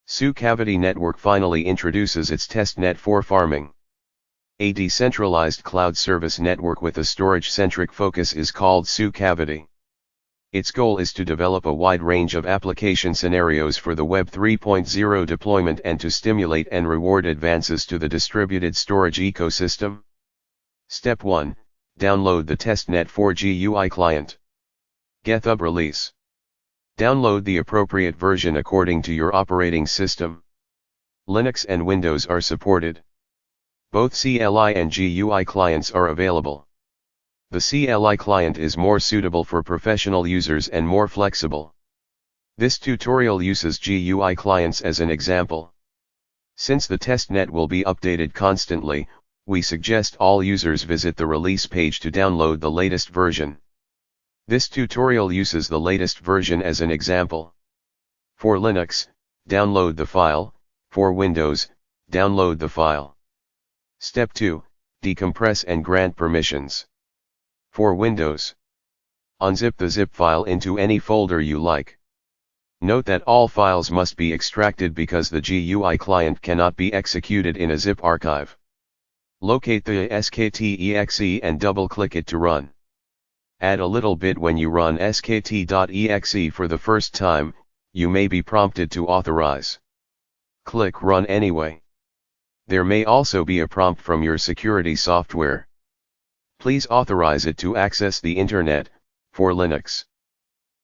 Sukhavati network finally introduces its testnet for farming. A decentralized cloud service network with a storage-centric focus is called Sukhavati. Its goal is to develop a wide range of application scenarios for the Web 3.0 deployment and to stimulate and reward advances to the distributed storage ecosystem. Step 1. Download the Testnet 4 GUI client. GitHub release. Download the appropriate version according to your operating system. Linux and Windows are supported. Both CLI and GUI clients are available. The CLI client is more suitable for professional users and more flexible. This tutorial uses GUI clients as an example. Since the testnet will be updated constantly, we suggest all users visit the release page to download the latest version. This tutorial uses the latest version as an example. For Linux, download the file. For Windows, download the file. Step 2. Decompress and grant permissions. For Windows, unzip the zip file into any folder you like. Note that all files must be extracted because the GUI client cannot be executed in a zip archive. Locate the skt.exe and double-click it to run. Add a little bit when you run skt.exe for the first time, you may be prompted to authorize. Click Run anyway. There may also be a prompt from your security software. Please authorize it to access the internet. For Linux,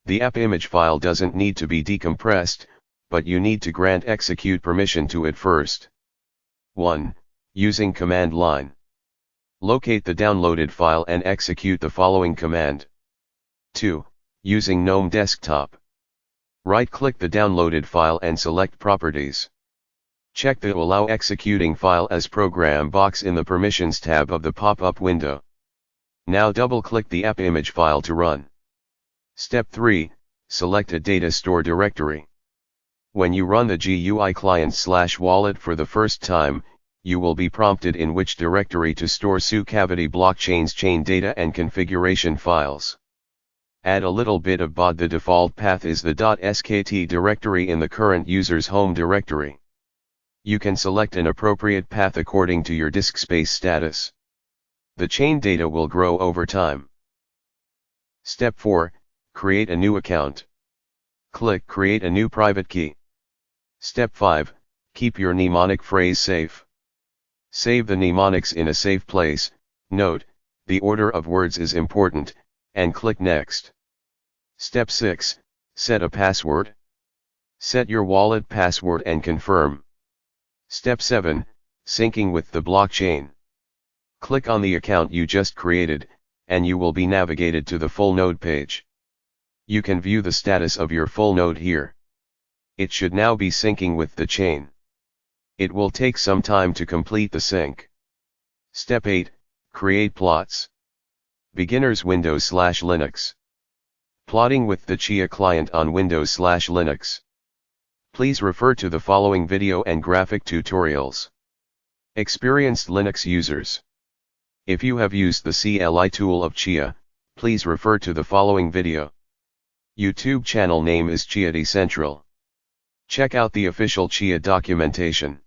the app image file doesn't need to be decompressed, but you need to grant execute permission to it first. 1. Using command line. Locate the downloaded file and execute the following command. 2. Using GNOME desktop. Right-click the downloaded file and select Properties. Check the Allow Executing File as Program box in the Permissions tab of the pop-up window. Now double-click the app image file to run. Step 3. Select a data store directory. When you run the GUI client/wallet for the first time, you will be prompted in which directory to store Sukhavati blockchain's chain data and configuration files. Add a little bit of baud. The default path is the .skt directory in the current user's home directory. You can select an appropriate path according to your disk space status. The chain data will grow over time. Step 4. Create a new account. Click Create a new private key. Step 5. Keep your mnemonic phrase safe. Save the mnemonics in a safe place. Note, the order of words is important, and click Next. Step 6. Set a password. Set your wallet password and confirm. Step 7. Syncing with the blockchain. Click on the account you just created, and you will be navigated to the full node page. You can view the status of your full node here. It should now be syncing with the chain. It will take some time to complete the sync. Step 8. Create plots. Beginner's Windows/Linux. Plotting with the Chia client on Windows/Linux. Please refer to the following video and graphic tutorials. Experienced Linux users. If you have used the CLI tool of Chia, please refer to the following video. YouTube channel name is Chia Decentral. Check out the official Chia documentation.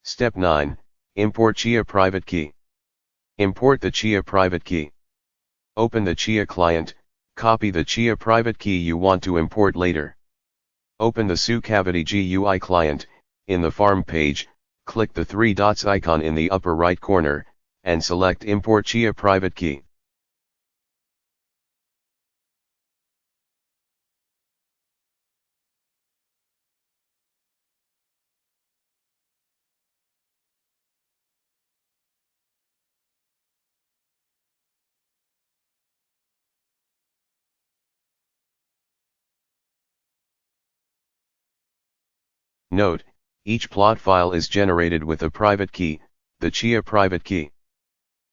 Step 9. Import Chia private key. Import the Chia private key. Open the Chia client, copy the Chia private key you want to import later. Open the Sukhavati GUI client. In the farm page, click the 3 dots icon in the upper right corner, and select Import Chia private key. Note, each plot file is generated with a private key, the Chia private key.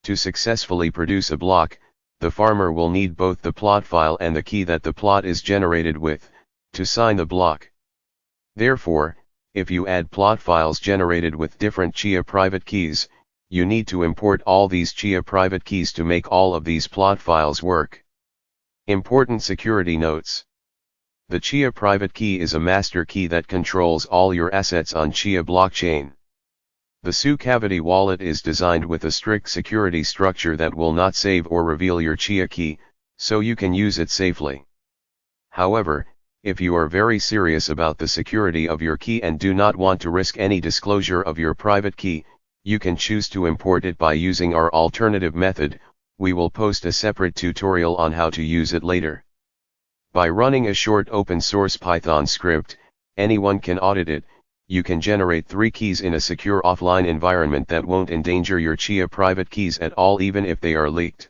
To successfully produce a block, the farmer will need both the plot file and the key that the plot is generated with, to sign the block. Therefore, if you add plot files generated with different Chia private keys, you need to import all these Chia private keys to make all of these plot files work. Important security notes. The Chia private key is a master key that controls all your assets on Chia blockchain. The Sukhavati wallet is designed with a strict security structure that will not save or reveal your Chia key, so you can use it safely. However, if you are very serious about the security of your key and do not want to risk any disclosure of your private key, you can choose to import it by using our alternative method. We will post a separate tutorial on how to use it later. By running a short open source Python script, anyone can audit it. You can generate 3 keys in a secure offline environment that won't endanger your Chia private keys at all, even if they are leaked.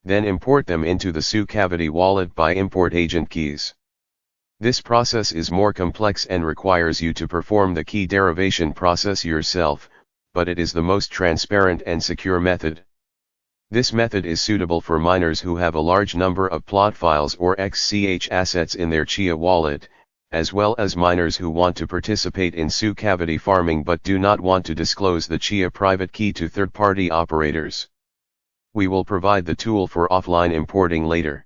Then import them into the Sukhavati wallet by import agent keys. This process is more complex and requires you to perform the key derivation process yourself, but it is the most transparent and secure method. This method is suitable for miners who have a large number of plot files or XCH assets in their Chia wallet, as well as miners who want to participate in Sukhavati farming but do not want to disclose the Chia private key to third-party operators. We will provide the tool for offline importing later.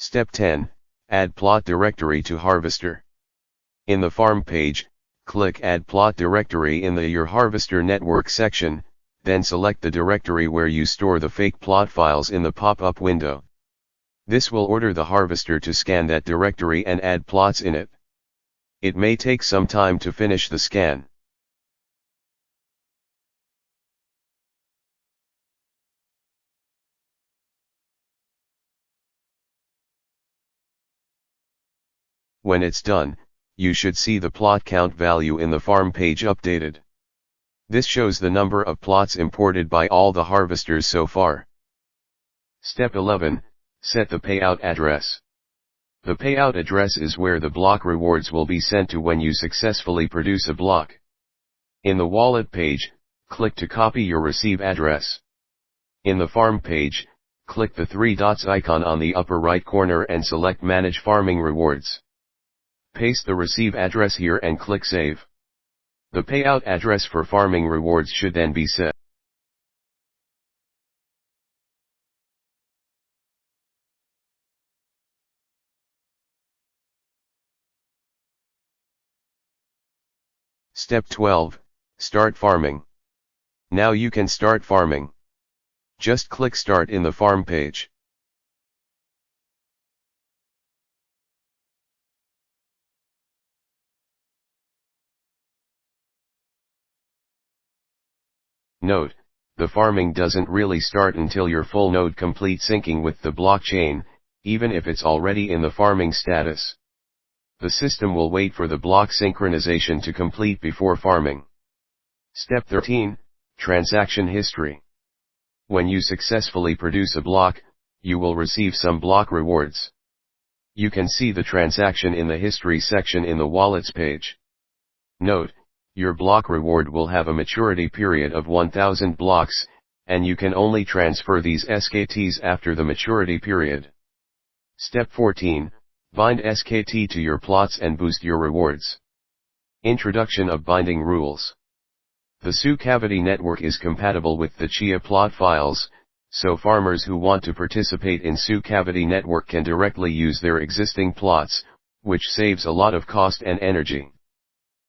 Step 10. Add plot directory to harvester. In the farm page, click Add plot directory in the Your Harvester Network section, then select the directory where you store the fake plot files in the pop-up window. This will order the harvester to scan that directory and add plots in it. It may take some time to finish the scan. When it's done, you should see the plot count value in the farm page updated. This shows the number of plots imported by all the harvesters so far. Step 11. Set the payout address. The payout address is where the block rewards will be sent to when you successfully produce a block. In the wallet page, click to copy your receive address. In the farm page, click the 3 dots icon on the upper right corner and select Manage Farming Rewards. Paste the receive address here and click Save. The payout address for farming rewards should then be set. Step 12. Start farming. Now you can start farming. Just click Start in the farm page. Note, the farming doesn't really start until your full node complete syncing with the blockchain, even if it's already in the farming status. The system will wait for the block synchronization to complete before farming. Step 13, Transaction History. When you successfully produce a block, you will receive some block rewards. You can see the transaction in the History section in the Wallets page. Note, your block reward will have a maturity period of 1000 blocks, and you can only transfer these SKTs after the maturity period. Step 14, Bind SKT to your plots and boost your rewards. Introduction of binding rules. The Sukhavati network is compatible with the Chia plot files, so farmers who want to participate in Sukhavati network can directly use their existing plots, which saves a lot of cost and energy.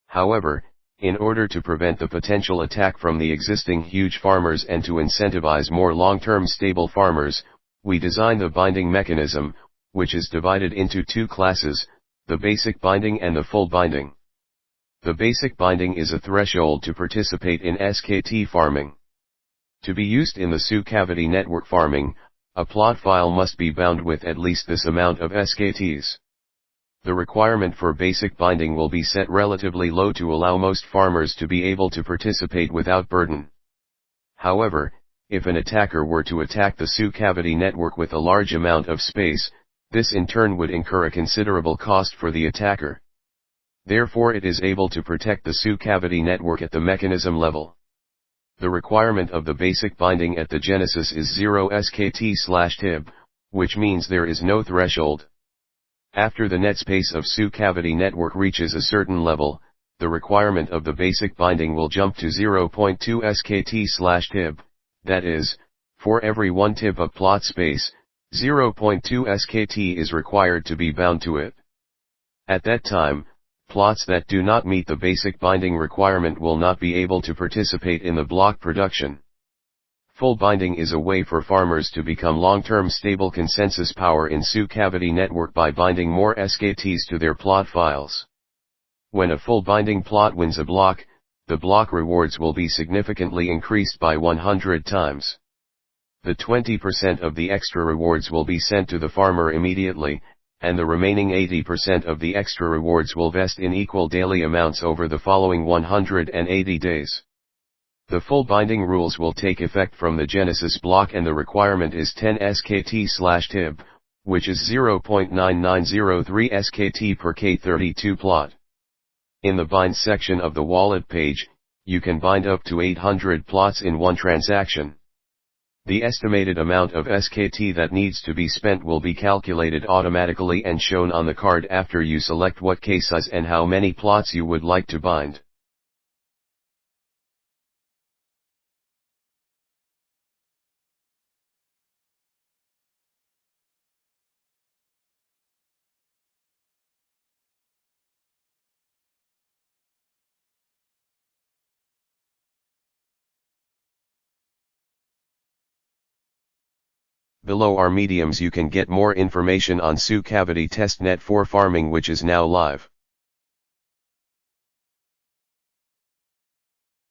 However, in order to prevent the potential attack from the existing huge farmers and to incentivize more long-term stable farmers, we designed the binding mechanism, which is divided into 2 classes, the basic binding and the full binding. The basic binding is a threshold to participate in SKT farming. To be used in the Sukhavati network farming, a plot file must be bound with at least this amount of SKTs. The requirement for basic binding will be set relatively low to allow most farmers to be able to participate without burden. However, if an attacker were to attack the Sukhavati network with a large amount of space, this in turn would incur a considerable cost for the attacker. Therefore it is able to protect the Sukhavati network at the mechanism level. The requirement of the basic binding at the genesis is 0 SKT/TIB, which means there is no threshold. After the net space of Sukhavati network reaches a certain level, the requirement of the basic binding will jump to 0.2 skt/tib, that is, for every 1 tib of plot space, 0.2 skt is required to be bound to it. At that time, plots that do not meet the basic binding requirement will not be able to participate in the block production. Full binding is a way for farmers to become long-term stable consensus power in Sukhavati network by binding more SKTs to their plot files. When a full binding plot wins a block, the block rewards will be significantly increased by 100 times. The 20% of the extra rewards will be sent to the farmer immediately, and the remaining 80% of the extra rewards will vest in equal daily amounts over the following 180 days. The full binding rules will take effect from the Genesis block and the requirement is 10 skt/tib, which is 0.9903 skt per K32 plot. In the bind section of the wallet page, you can bind up to 800 plots in one transaction. The estimated amount of SKT that needs to be spent will be calculated automatically and shown on the card after you select what K size and how many plots you would like to bind. Below are mediums you can get more information on Sukhavati Testnet for farming, which is now live.